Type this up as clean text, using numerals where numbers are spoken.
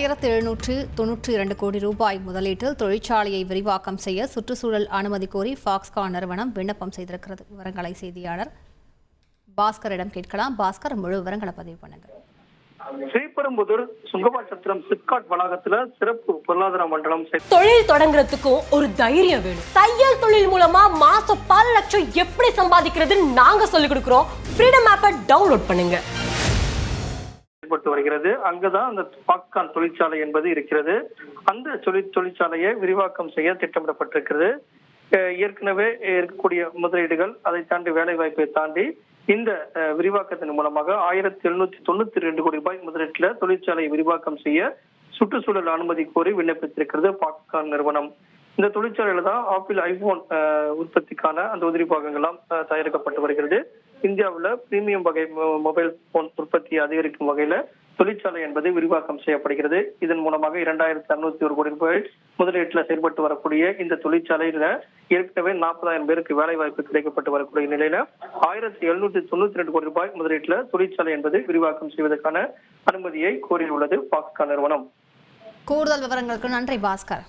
1792 கோடி ரூபாய் முதலீட்டில் தொழிற்சாலையை விரிவாக்கம் செய்ய சுற்றுச்சூழல் அனுமதி கோரி ஃபாக்ஸ்கான் நிறுவனம் விண்ணப்பம் செய்திருக்கிறது. விவரங்களை செய்தியாளர் பாஸ்கரிடம் கேட்கலாம். பாஸ்கர், முழு விவரங்களை பதிவு பண்ணுங்க. ஸ்ரீபெரும்புதூர் சுங்கமாச்சத்திரம் சிப்காட் வளாகத்துல சிறப்பு பொருளாதார மண்டலம். தொழில் தொடங்குறதுக்கும் ஒரு தைரியம் வேணும். தையல் தொழில் மூலமா மாசம் பல லட்சம் எப்படி சம்பாதிக்கிறதுன்னு நாங்க சொல்லிக் கொடுக்கிறோம். ஃப்ரீடம் ஆப்பை டவுன்லோட் பண்ணுங்க. வருகிறது. அங்கதான் அந்த பாப்கார்ன் தொழிற்சாலை என்பது இருக்கிறது. அந்த தொழிற்சாலையை விரிவாக்கம் செய்ய திட்டமிடப்பட்டிருக்கிறது. ஏற்கனவே இருக்கக்கூடிய முதலீடுகள், அதை தாண்டி வேலை வாய்ப்பை தாண்டி இந்த விரிவாக்கத்தின் மூலமாக 1792 கோடி ரூபாய் முதலீட்டுல தொழிற்சாலையை விரிவாக்கம் செய்ய சுற்றுச்சூழல் அனுமதி கோரி விண்ணப்பித்திருக்கிறது பாப்கார்ன் நிறுவனம். இந்த தொழிற்சாலையில தான் ஆப்பிள் ஐபோன் உற்பத்திக்கான அந்த உதிரி பாகங்கள்லாம் தயாரிக்கப்பட்டு வருகிறது. இந்தியாவில் பிரீமியம் வகை மொபைல் போன் உற்பத்தியை அதிகரிக்கும் வகையில தொழிற்சாலை என்பது விரிவாக்கம் செய்யப்படுகிறது. இதன் மூலமாக 2601 கோடி ரூபாய் முதலீட்டுல செயல்பட்டு வரக்கூடிய இந்த தொழிற்சாலையில ஏற்கனவே 40,000 பேருக்கு வேலை வாய்ப்பு கிடைக்கப்பட்டு வரக்கூடிய நிலையில 1792 கோடி ரூபாய் முதலீட்டுல தொழிற்சாலை என்பது விரிவாக்கம் செய்வதற்கான அனுமதியை கோரியுள்ளது பாப்கார்ன் நிறுவனம். கூடுதல் விவரங்களுக்கு நன்றி பாஸ்கர்.